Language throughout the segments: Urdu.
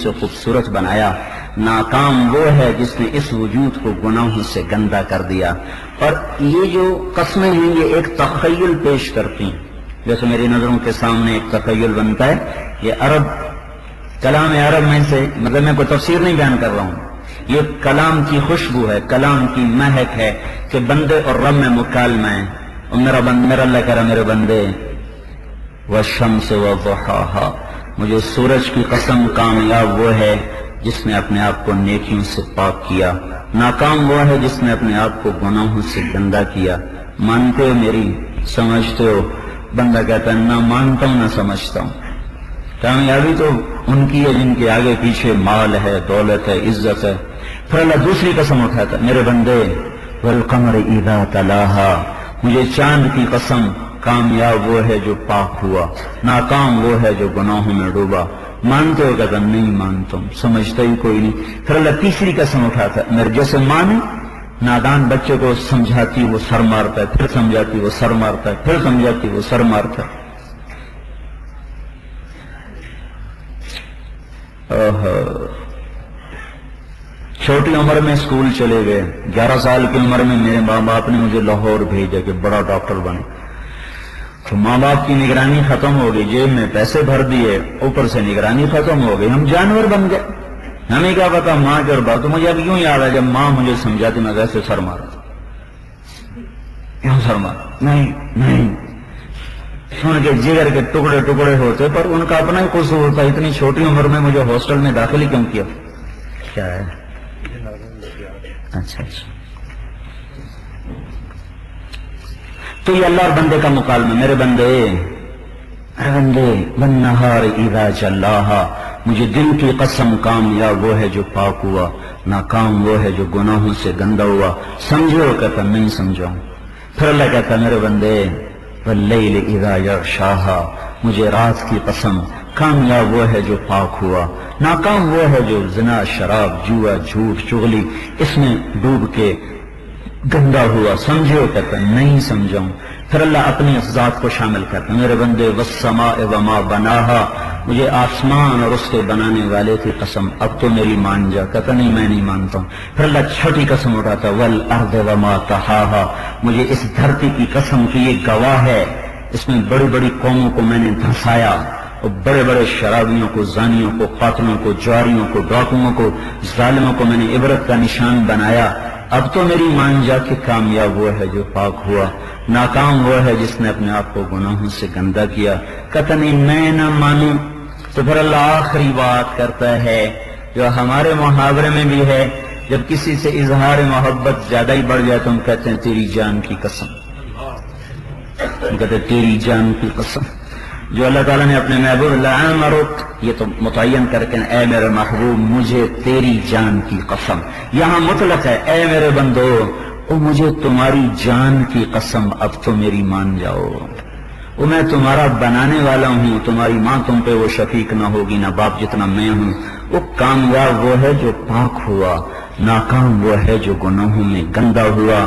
سے خوبصورت بنایا، ناکام وہ ہے جس نے اس وجود کو گناہوں سے گندا کر دیا۔ اور یہ جو قسمیں ہیں یہ ایک تخیل پیش کرتی ہیں، جیسے میری نظروں کے سامنے ایک تخیل بنتا ہے، یہ عرب کلام عرب میں سے، مطلب میں کوئی تفسیر نہیں بیان کر رہا ہوں، یہ کلام کی خوشبو ہے، کلام کی مہک ہے کہ بندے اور رب میں مکالمہ ہے۔ اور میرا اللہ کہہ رہا میرے بندے، والشمس وضحاها، مجھے سورج کی قسم، کامیاب وہ ہے جس نے اپنے آپ کو نیکیوں سے پاک کیا، ناکام وہ ہے جس نے اپنے آپ کو گناہوں سے گندا کیا۔ مانتے ہو میری، سمجھتے ہو؟ بندہ کہتا ہے نہ مانتا ہوں نہ سمجھتا ہوں۔ کامیابی تو ان کی ہے جن کے آگے پیچھے مال ہے، دولت ہے، عزت ہے۔ پھر اللہ دوسری قسم اٹھاتا ہے، میرے بندے والقمر اذا تلاها، مجھے چاند کی قسم، کامیاب وہ ہے جو پاک ہوا، ناکام وہ ہے جو گناہوں میں ڈوبا۔ مانتے ہو؟ کہتا نہیں مانتا ہوں، سمجھتا ہی کوئی نہیں۔ پھر اللہ تیسری قسم اٹھاتا ہے، میرے جیسے مانے نادان بچے کو سمجھاتی وہ سر مارتا ہے، پھر سمجھاتی وہ سر مارتا ہے، پھر سمجھاتی وہ سر مارتا ہے۔ چھوٹی عمر میں اسکول چلے گئے، 11 سال کی عمر میں میرے ماں باپ نے مجھے لاہور بھیجا کہ بڑا ڈاکٹر بنے۔ تو ماں باپ کی نگرانی ختم ہو گئی، جیب میں پیسے بھر دیے، اوپر سے نگرانی ختم ہو گئی، ہم جانور بن گئے۔ ہمیں کیا پتا ماں کے اور باپ۔ تو مجھے اب یوں یاد ہے جب ماں مجھے سمجھاتی میں ویسے سر مارا، یوں سر مارا، نہیں نہیں، ان کے جگر کے ٹکڑے ٹکڑے ہوتے، پر ان کا اپنا ہی قصور تھا، اتنی چھوٹی عمر میں مجھے ہاسٹل میں داخل ہی کیوں کیا؟ کیا ہے؟ اچھا اچھا۔ تو یہ اللہ اور بندے کا مکالمہ، میرے بندے والنہار اذا جلاہا، مجھے دن کی قسم، کامیاب وہ ہے جو پاک ہوا، ناکام وہ ہے جو گناہوں سے گندا ہوا۔ سمجھو؟ کہتا نہیں سمجھا۔ پھر اللہ کہتا میرے بندے واللیل اذا یغشاہا، مجھے رات کی قسم، کامیاب وہ ہے جو پاک ہوا، ناکام وہ ہے جو زنا، شراب، جوا، جھوٹ، چغلی اس میں ڈوب کے گندا ہوا۔ سمجھو؟ کہتا نہیں سمجھاؤں۔ پھر اللہ اپنی ذات کو شامل کرتا، میرے بندے والسماء وما بناہا، مجھے آسمان اور اس کے بنانے والے کی قسم، اب تو میری مان جا۔ کہتا نہیں میں نہیں مانتا ہوں۔ پھر اللہ چھٹی قسم اٹھاتا والارض وما طحاہا، مجھے اس دھرتی کی قسم کی یہ گواہ ہے، اس میں بڑی بڑی قوموں کو میں نے دھنسایا، اور بڑے بڑے شرابیوں کو، زانیوں کو، قاتلوں کو، جواریوں کو، ڈاکوؤں کو، ظالموں کو میں نے عبرت کا نشان بنایا۔ اب تو میری مان جا کہ کامیاب وہ ہے جو پاک ہوا، ناکام وہ ہے جس نے اپنے آپ کو گناہوں سے گندا کیا۔ کہتا نہیں میں نہ مانوں۔ تو پھر اللہ آخری بات کرتا ہے جو ہمارے محاورے میں بھی ہے، جب کسی سے اظہار محبت زیادہ ہی بڑھ جائے تو ہم کہتے ہیں تیری جان کی قسم، ہم کہتے ہیں تیری جان کی قسم۔ جو اللہ تعالیٰ نے اپنے محبوب لعمرک، یہ تو متعین کر کے اے میرے محبوب مجھے تیری جان کی قسم، یہاں مطلق ہے اے میرے بندو او مجھے تمہاری جان کی قسم، اب تو میری مان جاؤ، او میں تمہارا بنانے والا ہوں، تمہاری ماں تم پہ وہ شفیق نہ ہوگی نہ باپ جتنا میں ہوں۔ وہ کامیاب وہ ہے جو پاک ہوا، ناکام وہ ہے جو گناہوں میں گندا ہوا۔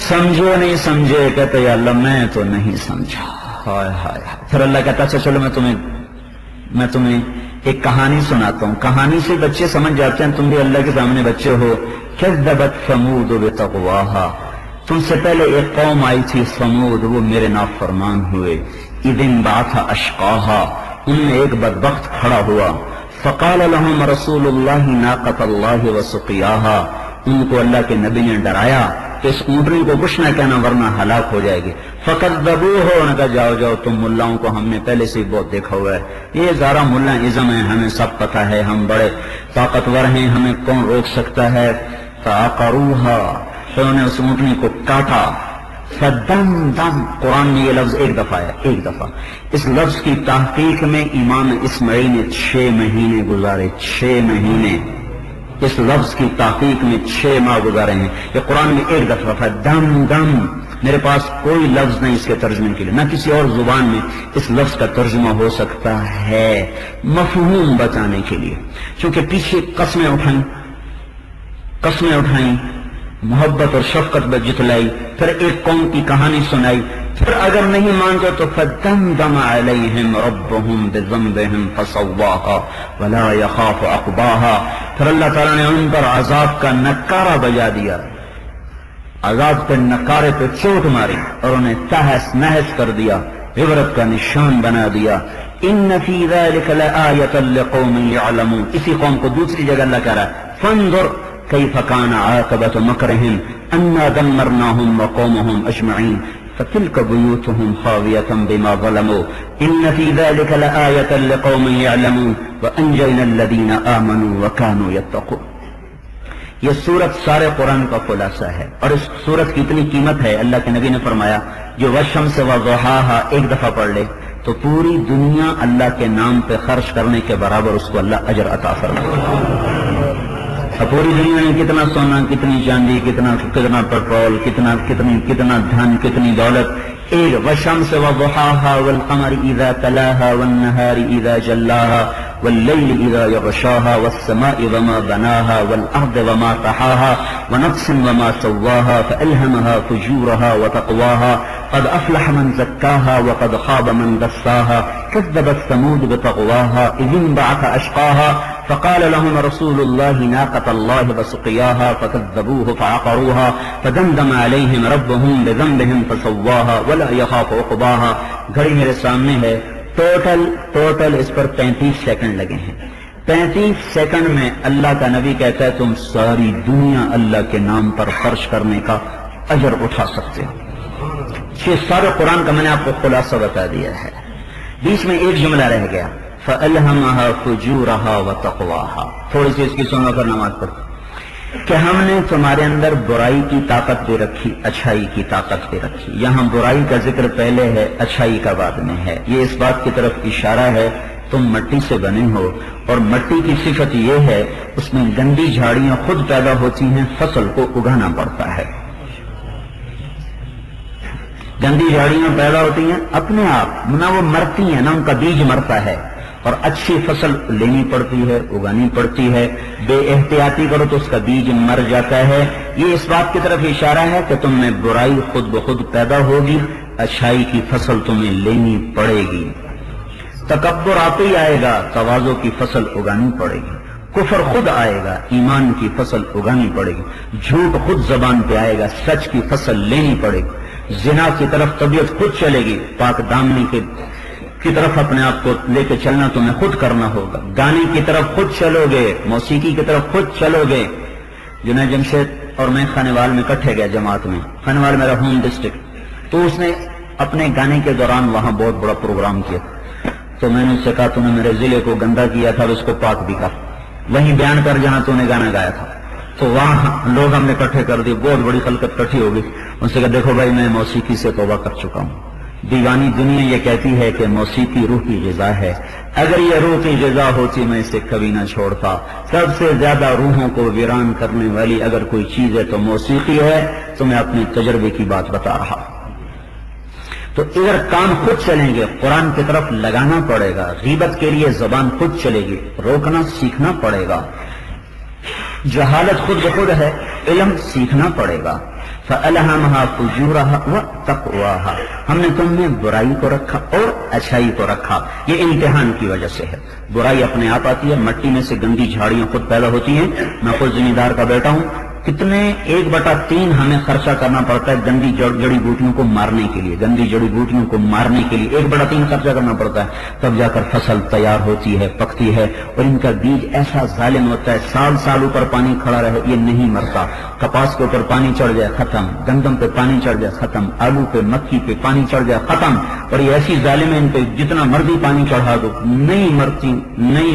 سمجھو نہیں سمجھے؟ کہتے یا اللہ میں تو نہیں سمجھا۔ ہائے ہائے۔ پھر اللہ کہتا اچھا چلو میں تمہیں ایک کہانی سناتا ہوں، کہانی سے بچے سمجھ جاتے ہیں، تم بھی اللہ کے سامنے بچے ہو۔ کذبت ثمود بطغواہا، تم سے پہلے ایک قوم آئی تھی ثمود، وہ میرے نافرمان ہوئے۔ اذ انبعث اشقاہا، ان میں ایک بدبخت کھڑا ہوا۔ فقال لهم رسول اللہ ناقۃ اللہ وسقیاہا، ان کو اللہ کے نبی نے ڈرایا کہ اس اونٹنی کو کچھ نہ کہنا ورنہ ہلاک ہو جائے گی۔ فکذبوہ، انہوں نے کہا جاؤ جاؤ تم ملاؤں کو ہم نے پہلے سے ہی بہت دیکھا ہوا ہے، یہ زارا ملا ازم ہے، ہمیں سب پتہ ہے، ہم بڑے طاقتور ہیں، ہمیں کون روک سکتا ہے۔ فعقروہا، پھر انہوں نے اس اونٹنی کو کاٹا۔ فدم دم، قرآن میں یہ لفظ ایک دفعہ ہے، ایک دفعہ۔ اس لفظ کی تحقیق میں امام اسماعیل نے 6 مہینے گزارے، 6 مہینے اس لفظ کی تحقیق میں 6 ماہ گزارے ہیں۔ یہ قرآن میں ایک دفعہ فدم دم، میرے پاس کوئی لفظ نہیں اس کے ترجمے کے لیے، نہ کسی اور زبان میں اس لفظ کا ترجمہ ہو سکتا ہے مفہوم بتانے کے لیے، چونکہ پیچھے قسمیں اٹھائیں، محبت اور شفقت جتلائی، پھر ایک قوم کی کہانی سنائی، پھر اگر نہیں مانتے تو فدمدم علیہم ربہم بذنبہم فسواہا ولا یخاف عقباہا، پھر اللہ تعالیٰ نے ان پر عذاب کا نکارہ بجا دیا، عذاب کے نکارے پہ چوٹ ماری اور انہیں تہس نہس کر دیا، عبرت کا نشان بنا دیا۔ ان فی ذلک لآیۃ لقوم یعلمون، اسی قوم کو دوسری جگہ اللہ کہہ رہا ہے فانظر کیف کان عاقبۃ مکرہم انا دمرناہم وقومہم اجمعین فتلک بیوتہم خاویۃ بما ظلموا ان فی ذلک لآیۃ لقوم یعلمون وانجینا الذین آمنوا وکانوا یتقون۔ یہ سورت سارے قرآن کا خلاصہ ہے، اور اس سورت کی اتنی قیمت ہے، اللہ کے نبی نے فرمایا جو والشمس وضحاہا ایک دفعہ پڑھ لے تو پوری دنیا اللہ کے نام پہ خرچ کرنے کے برابر اس کو اللہ اجر عطا فرمائے۔ پوری دنیا میں کتنا سونا، کتنی چاندی، کتنا پیٹرول، کتنا دھن، کتنی دولت، ایک والشمس وضحاہا والقمر اذا تلاہا والنہار اذا جلاہا واللیل اذا یغشاہا والسماء وما بناہا والارض وما طحاہا ونفس وما سواہا فألہمہا فجورہا وتقواہا قد افلح من زکاہا وقد خاب من دساہا کذبت ثمود بتقواہا اذ انبعث اشقاہا فقال لهم رسول الله ناقة الله وسقياها فكذبوه فعقروها فدمدم عليهم ربهم بذنبهم فسواها ولا يخاف عقباها۔ گھڑی میرے سامنے ہے، ٹوٹل اس پر 35 سیکنڈ لگے ہیں۔ 35 سیکنڈ میں اللہ کا نبی کہتا ہے تم ساری دنیا اللہ کے نام پر خرچ کرنے کا اجر اٹھا سکتے ہو۔ یہ سارے قرآن کا میں نے آپ کو خلاصہ بتا دیا ہے، بیچ میں ایک جملہ رہ گیا فَأَلْهَمَهَا فُجُورَهَا وَتَقْوَاهَا، تھوڑی سی اس کی سنو کر نماز پڑھو کہ ہم نے تمہارے اندر برائی کی طاقت بھی رکھی، اچھائی کی طاقت بھی رکھی۔ یہاں برائی کا ذکر پہلے ہے، اچھائی کا بعد میں ہے۔ یہ اس بات کی طرف اشارہ ہے تم مٹی سے بنے ہو، اور مٹی کی صفت یہ ہے اس میں گندی جھاڑیاں خود پیدا ہوتی ہیں، فصل کو اگانا پڑتا ہے۔ گندی جھاڑیاں پیدا ہوتی ہیں اپنے آپ، نہ وہ مرتی ہیں نہ ان کا بیج مرتا ہے، اور اچھی فصل لینی پڑتی ہے، اگانی پڑتی ہے۔ بے احتیاطی کرو تو اس کا بیج مر جاتا ہے۔ یہ اس بات کی طرف اشارہ ہے کہ تم میں برائی خود بخود پیدا ہوگی، اچھائی کی فصل تمہیں لینی پڑے گی۔ تکبر آتے ہی آئے گا، تواضع کی فصل اگانی پڑے گی۔ کفر خود آئے گا، ایمان کی فصل اگانی پڑے گی۔ جھوٹ خود زبان پہ آئے گا، سچ کی فصل لینی پڑے گی۔ زنا کی طرف طبیعت خود چلے گی، پاک دامنی کی طرف اپنے آپ کو لے کے چلنا تمہیں خود کرنا ہوگا۔ گانے کی طرف خود چلو گے، موسیقی کی طرف خود چلو گے۔ جنید جمشید اور میں خانوال میں کٹھے گئے جماعت میں، خانوال میرا ہوم ڈسٹرکٹ، تو اس نے اپنے گانے کے دوران وہاں بہت بڑا پروگرام کیا، تو میں نے اس سے کہا تو نے میرے ضلع کو گندا کیا تھا، اس کو پاک بھی کر، وہیں بیان کر جہاں تو نے گانا گایا تھا۔ تو وہاں لوگ ہم نے کٹھے کر دیے، بہت بڑی خلقت کٹھی ہو گئی۔ ان سے کہا دیکھو بھائی میں موسیقی سے توبہ کر چکا ہوں، دیوانی دنیا یہ کہتی ہے کہ موسیقی روح کی غذا ہے، اگر یہ روح کی غذا ہوتی میں اسے کبھی نہ چھوڑتا۔ سب سے زیادہ روحوں کو ویران کرنے والی اگر کوئی چیز ہے تو موسیقی ہے، تو میں اپنے تجربے کی بات بتا رہا ہوں۔ تو اگر کام خود چلیں گے، قرآن کی طرف لگانا پڑے گا، غیبت کے لیے زبان خود چلے گی، روکنا سیکھنا پڑے گا، جہالت خود بخود ہے، علم سیکھنا پڑے گا۔ فَأَلْهَمَهَا فُجُورَهَا وَتَقْوَاهَا، ہم نے تم میں برائی کو رکھا اور اچھائی کو رکھا۔ یہ امتحان کی وجہ سے ہے، برائی اپنے آپ آتی ہے، مٹی میں سے گندی جھاڑیاں خود پیدا ہوتی ہیں۔ میں خود ذمہ دار کا بیٹا ہوں، کتنے 1/3 ہمیں خرچہ کرنا پڑتا ہے گندی جڑی بوٹیوں کو مارنے کے لیے، گندی جڑی بوٹیوں کو مارنے کے لیے 1/3 خرچہ کرنا پڑتا ہے، تب جا کر فصل تیار ہوتی ہے، پکتی ہے، اور ان کا بیج ایسا ظالم ہوتا ہے سال اوپر پانی کھڑا رہے یہ نہیں مرتا۔ کپاس کے اوپر پانی چڑھ جائے ختم، گندم پہ پانی چڑھ جائے ختم، آلو پہ مکھی پہ پانی چڑھ جائے ختم، اور یہ ایسی ظالم ہے ان پہ جتنا مرضی پانی چڑھا دو نہیں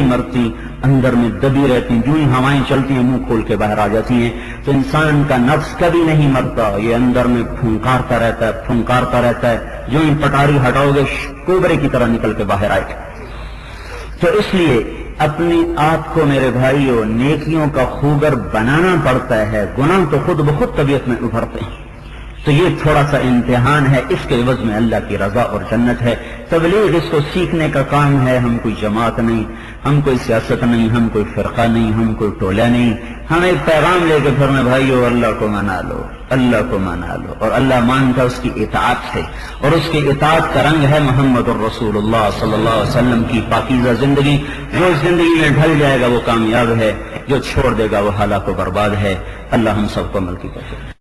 مرتی، اندر میں دبی رہتی ہیں، جو ہی ہوائیں چلتی ہیں منہ کھول کے باہر آ جاتی ہیں۔ تو انسان کا نفس کبھی نہیں مرتا، یہ اندر میں پھنکارتا رہتا ہے، جو ہی پٹاری ہٹاؤ گے کوبرے کی طرح نکل کے باہر آئے۔ تو اس لیے اپنے آپ کو میرے بھائیوں نیکیوں کا خوگر بنانا پڑتا ہے، گناہ تو خود بخود طبیعت میں ابھرتے ہیں۔ تو یہ تھوڑا سا امتحان ہے، اس کے عوض میں اللہ کی رضا اور جنت ہے۔ تبلیغ اس کو سیکھنے کا کام ہے، ہم کوئی جماعت نہیں، ہم کوئی سیاست نہیں، ہم کوئی فرقہ نہیں، ہم کوئی ٹولہ نہیں، ہم ایک پیغام لے کے پھرنے بھائیو اللہ کو منا لو، اللہ کو منا لو، اور اللہ مانتا اس کی اطاعت ہے، اور اس کی اطاعت کا رنگ ہے محمد الرسول اللہ صلی اللہ علیہ وسلم کی پاکیزہ زندگی۔ جو اس زندگی میں ڈھل جائے گا وہ کامیاب ہے، جو چھوڑ دے گا وہ ہلاک و برباد ہے۔ اللہ ہم سب کو عمل کی توفیق۔